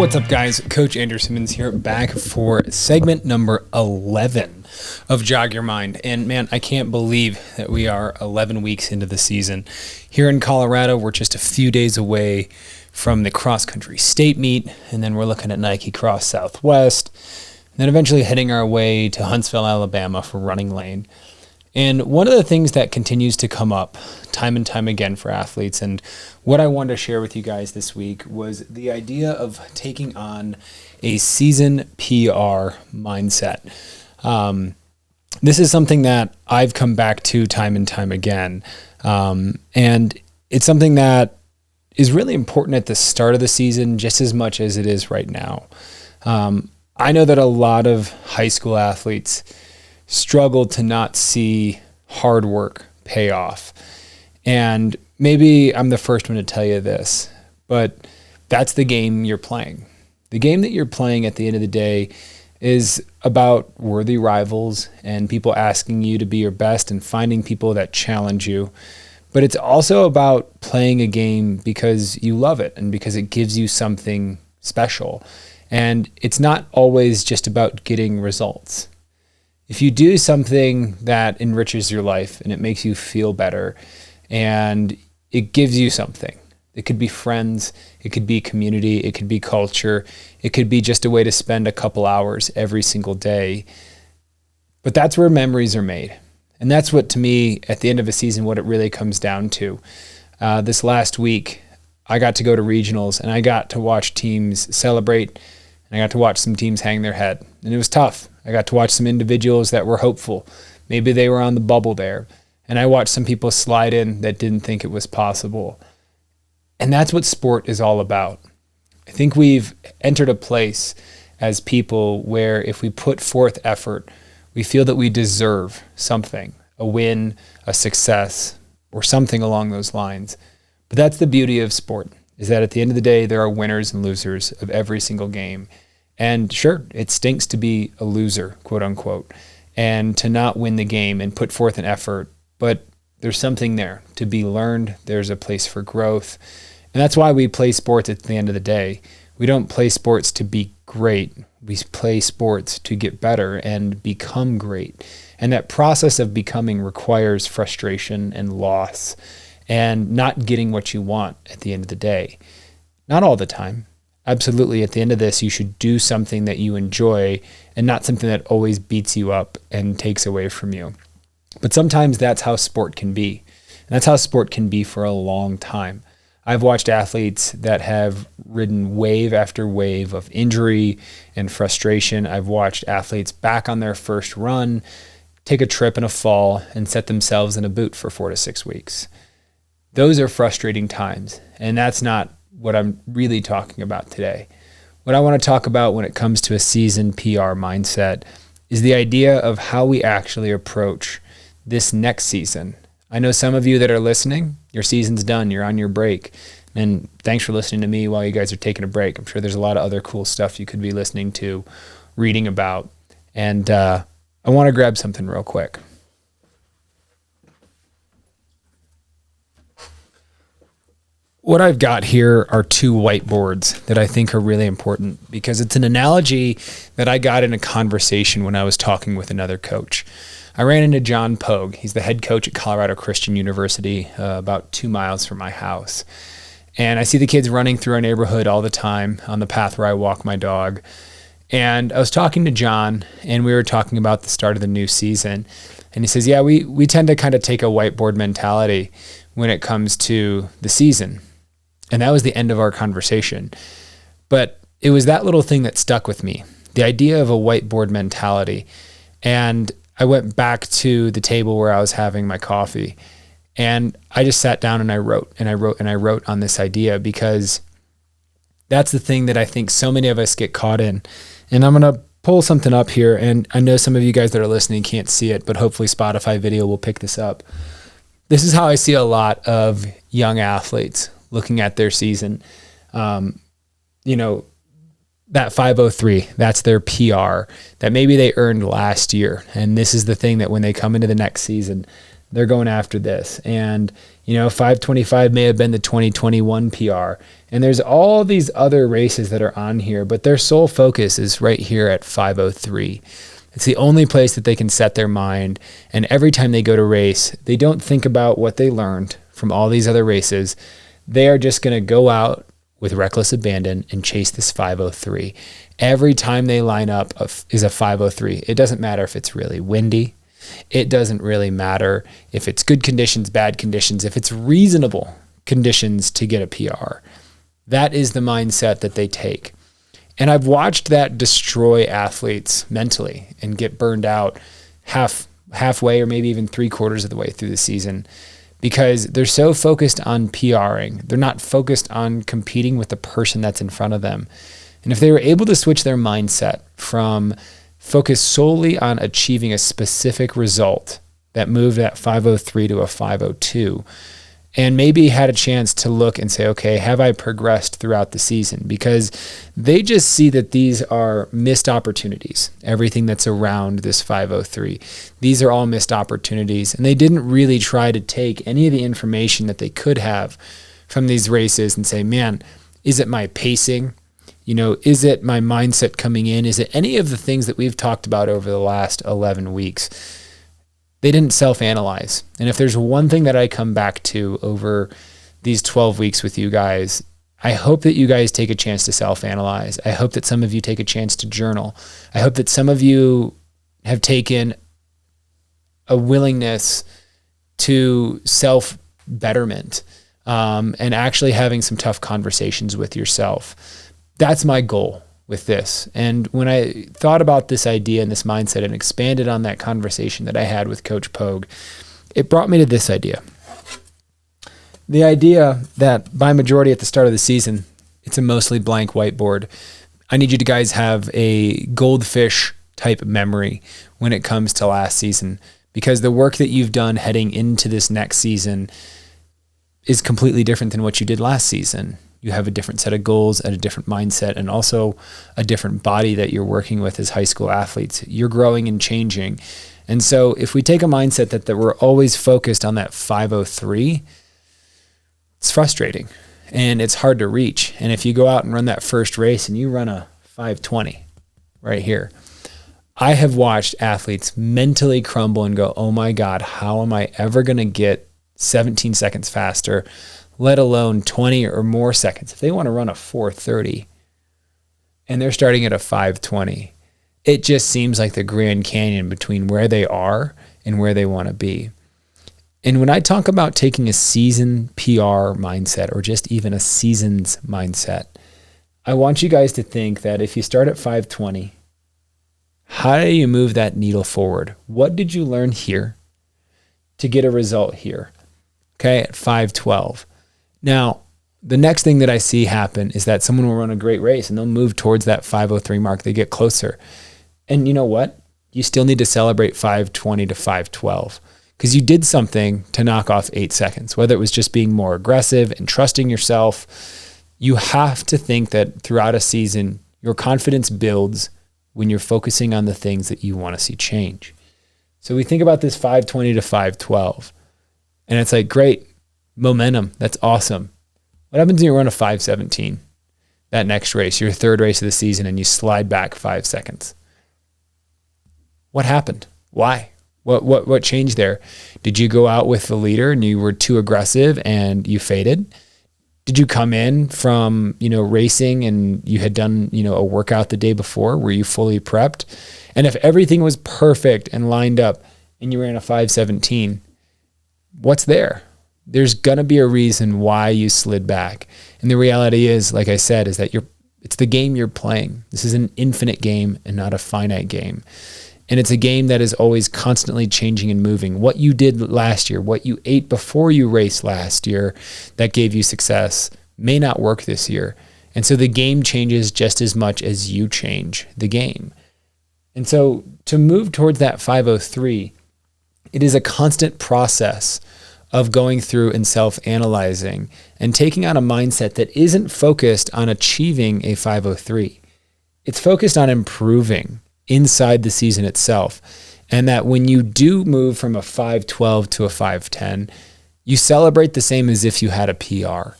What's up, guys? Coach Andrew Simmons here, back for segment number 11 of Jog Your Mind. And man, I can't believe that we are 11 weeks into the season. Here in Colorado, we're just a few days away from the cross-country state meet, and then we're looking at Nike Cross Southwest, and then eventually heading our way to Huntsville, Alabama for Running Lane. And one of the things that continues to come up time and time again for athletes, and what I wanted to share with you guys this week, was the idea of taking on a season PR mindset. This is something that I've come back to time and time again. And it's something that is really important at the start of the season, just as much as it is right now. I know that a lot of high school athletes struggle to not see hard work pay off. And maybe I'm the first one to tell you this, but that's the game you're playing. The game that you're playing at the end of the day is about worthy rivals and people asking you to be your best and finding people that challenge you. But it's also about playing a game because you love it and because it gives you something special. And it's not always just about getting results. If you do something that enriches your life and it makes you feel better and it gives you something, it could be friends, it could be community, it could be culture, it could be just a way to spend a couple hours every single day. But that's where memories are made. And that's what, to me, at the end of a season, what it really comes down to. This last week, I got to go to regionals and I got to watch teams celebrate and I got to watch some teams hang their head. And it was tough. I got to watch some individuals that were hopeful. Maybe they were on the bubble there. And I watched some people slide in that didn't think it was possible. And that's what sport is all about. I think we've entered a place as people where if we put forth effort, we feel that we deserve something, a win, a success, or something along those lines. But that's the beauty of sport, is that at the end of the day, there are winners and losers of every single game. And sure, it stinks to be a loser, quote unquote, and to not win the game and put forth an effort. But there's something there to be learned. There's a place for growth. And that's why we play sports at the end of the day. We don't play sports to be great. We play sports to get better and become great. And that process of becoming requires frustration and loss and not getting what you want at the end of the day. Not all the time. Absolutely, at the end of this, you should do something that you enjoy and not something that always beats you up and takes away from you. But sometimes that's how sport can be. And that's how sport can be for a long time. I've watched athletes that have ridden wave after wave of injury and frustration. I've watched athletes back on their first run, take a trip and a fall, and set themselves in a boot for 4 to 6 weeks. Those are frustrating times, and that's not what I'm really talking about today. What I want to talk about when it comes to a season PR mindset is the idea of how we actually approach this next season. I know some of you that are listening, your season's done, you're on your break, and thanks for listening to me while you guys are taking a break. I'm sure there's a lot of other cool stuff you could be listening to, reading about, and I want to grab something real quick. What I've got here are 2 whiteboards that I think are really important because it's an analogy that I got in a conversation when I was talking with another coach. I ran into John Poag. He's the head coach at Colorado Christian University, about 2 miles from my house. And I see the kids running through our neighborhood all the time on the path where I walk my dog. And I was talking to John, and we were talking about the start of the new season. And he says, yeah, we tend to kind of take a whiteboard mentality when it comes to the season. And that was the end of our conversation. But it was that little thing that stuck with me, the idea of a whiteboard mentality. And I went back to the table where I was having my coffee, and I just sat down and I wrote on this idea, because that's the thing that I think so many of us get caught in. And I'm going to pull something up here, and I know some of you guys that are listening can't see it, but hopefully Spotify video will pick this up. This is how I see a lot of young athletes looking at their season. That 503, that's their PR that maybe they earned last year. And this is the thing that when they come into the next season, they're going after this. And, 525 may have been the 2021 PR. And there's all these other races that are on here, but their sole focus is right here at 5:03. It's the only place that they can set their mind. And every time they go to race, they don't think about what they learned from all these other races. They are just going to go out with reckless abandon and chase this 5:03. Every time they line up is a 5:03. It doesn't matter if it's really windy. It doesn't really matter if it's good conditions, bad conditions, if it's reasonable conditions to get a PR. That is the mindset that they take. And I've watched that destroy athletes mentally and get burned out halfway or maybe even 3/4 of the way through the season because they're so focused on PRing. They're not focused on competing with the person that's in front of them. And if they were able to switch their mindset from focus solely on achieving a specific result that moved that 5:03 to a 5:02, and maybe had a chance to look and say, okay, have I progressed throughout the season? Because they just see that these are missed opportunities. Everything that's around this 5:03, these are all missed opportunities. And they didn't really try to take any of the information that they could have from these races and say, man, is it my pacing? Is it my mindset coming in? Is it any of the things that we've talked about over the last 11 weeks? They didn't self-analyze. And if there's one thing that I come back to over these 12 weeks with you guys, I hope that you guys take a chance to self-analyze. I hope that some of you take a chance to journal. I hope that some of you have taken a willingness to self-betterment and actually having some tough conversations with yourself. That's my goal with this. And when I thought about this idea and this mindset and expanded on that conversation that I had with Coach Poag, it brought me to this idea. The idea that by majority at the start of the season, it's a mostly blank whiteboard. I need you to guys have a goldfish type memory when it comes to last season, because the work that you've done heading into this next season is completely different than what you did last season. You have a different set of goals and a different mindset and also a different body that you're working with as high school athletes. You're growing and changing. And so if we take a mindset that we're always focused on that 5:03, it's frustrating and it's hard to reach. And if you go out and run that first race and you run a 5:20 right here, I have watched athletes mentally crumble and go, oh my God, how am I ever going to get 17 seconds faster, let alone 20 or more seconds? If they want to run a 4:30 and they're starting at a 5:20, it just seems like the Grand Canyon between where they are and where they want to be. And when I talk about taking a season PR mindset or just even a season's mindset, I want you guys to think that if you start at 5:20, how do you move that needle forward? What did you learn here to get a result here? Okay, at 5:12. Now, the next thing that I see happen is that someone will run a great race and they'll move towards that 5:03 mark. They get closer. And you know what? You still need to celebrate 5:20 to 5:12 because you did something to knock off 8 seconds, whether it was just being more aggressive and trusting yourself. You have to think that throughout a season, your confidence builds when you're focusing on the things that you want to see change. So we think about this 5:20 to 5:12, and it's like, great, momentum. That's awesome. What happens when you run a 5:17 that next race, your third race of the season, and you slide back 5 seconds? What happened? Why? What changed there? Did you go out with the leader and you were too aggressive and you faded? Did you come in from, racing and you had done, a workout the day before? Were you fully prepped? And if everything was perfect and lined up and you ran a 5:17, what's there? There's going to be a reason why you slid back. And the reality is, like I said, is that it's the game you're playing. This is an infinite game and not a finite game. And it's a game that is always constantly changing and moving. What you did last year, what you ate before you raced last year that gave you success may not work this year. And so the game changes just as much as you change the game. And so to move towards that 5:03, it is a constant process of going through and self-analyzing and taking on a mindset that isn't focused on achieving a 5:03. It's focused on improving inside the season itself. And that when you do move from a 5:12 to a 5:10, you celebrate the same as if you had a PR.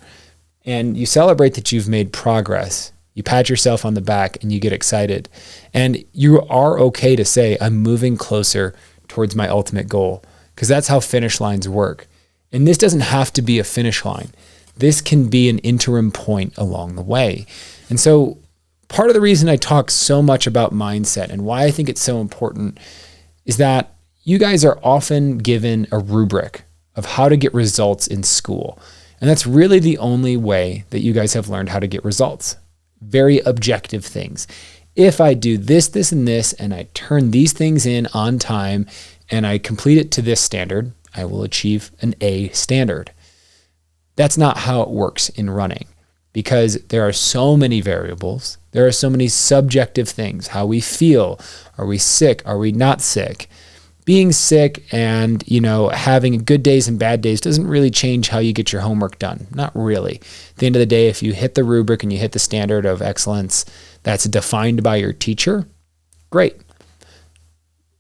and you celebrate that you've made progress. You pat yourself on the back and you get excited. And you are okay to say, I'm moving closer towards my ultimate goal, because that's how finish lines work. And this doesn't have to be a finish line. This can be an interim point along the way. And so part of the reason I talk so much about mindset and why I think it's so important is that you guys are often given a rubric of how to get results in school. And that's really the only way that you guys have learned how to get results. Very objective things. If I do this, this, and this, and I turn these things in on time, and I complete it to this standard, I will achieve an A standard. That's not how it works in running, because there are so many variables. There are so many subjective things. How we feel. Are we sick? Are we not sick? Being sick and, having good days and bad days doesn't really change how you get your homework done. Not really. At the end of the day, if you hit the rubric and you hit the standard of excellence that's defined by your teacher, great.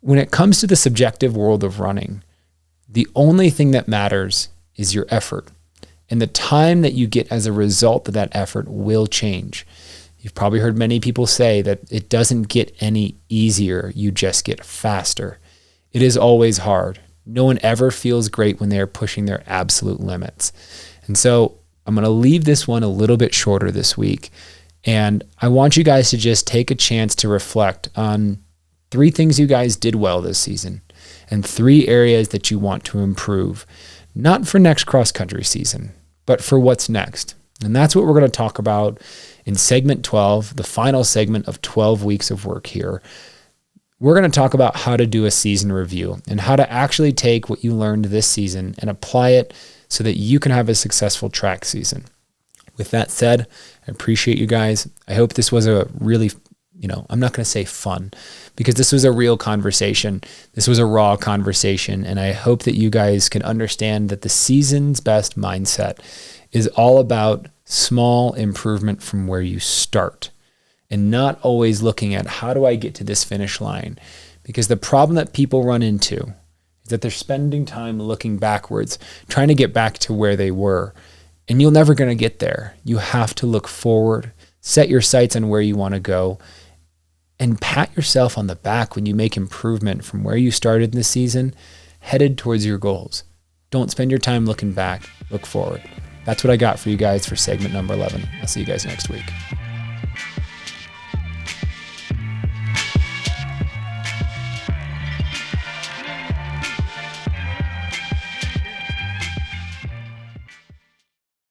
When it comes to the subjective world of running, the only thing that matters is your effort. And the time that you get as a result of that effort will change. You've probably heard many people say that it doesn't get any easier, you just get faster. It is always hard. No one ever feels great when they're pushing their absolute limits. And so I'm going to leave this one a little bit shorter this week. And I want you guys to just take a chance to reflect on 3 things you guys did well this season and 3 areas that you want to improve, not for next cross-country season, but for what's next. And that's what we're going to talk about in segment 12, the final segment of 12 weeks of work here. We're going to talk about how to do a season review and how to actually take what you learned this season and apply it so that you can have a successful track season. With that said, I appreciate you guys. I hope this was a really, I'm not going to say fun, because this was a real conversation. This was a raw conversation. And I hope that you guys can understand that the season's best mindset is all about small improvement from where you start, and not always looking at how do I get to this finish line? Because the problem that people run into is that they're spending time looking backwards, trying to get back to where they were. And you're never going to get there. You have to look forward, set your sights on where you want to go, and pat yourself on the back when you make improvement from where you started in the season, headed towards your goals. Don't spend your time looking back, look forward. That's what I got for you guys for segment number 11. I'll see you guys next week.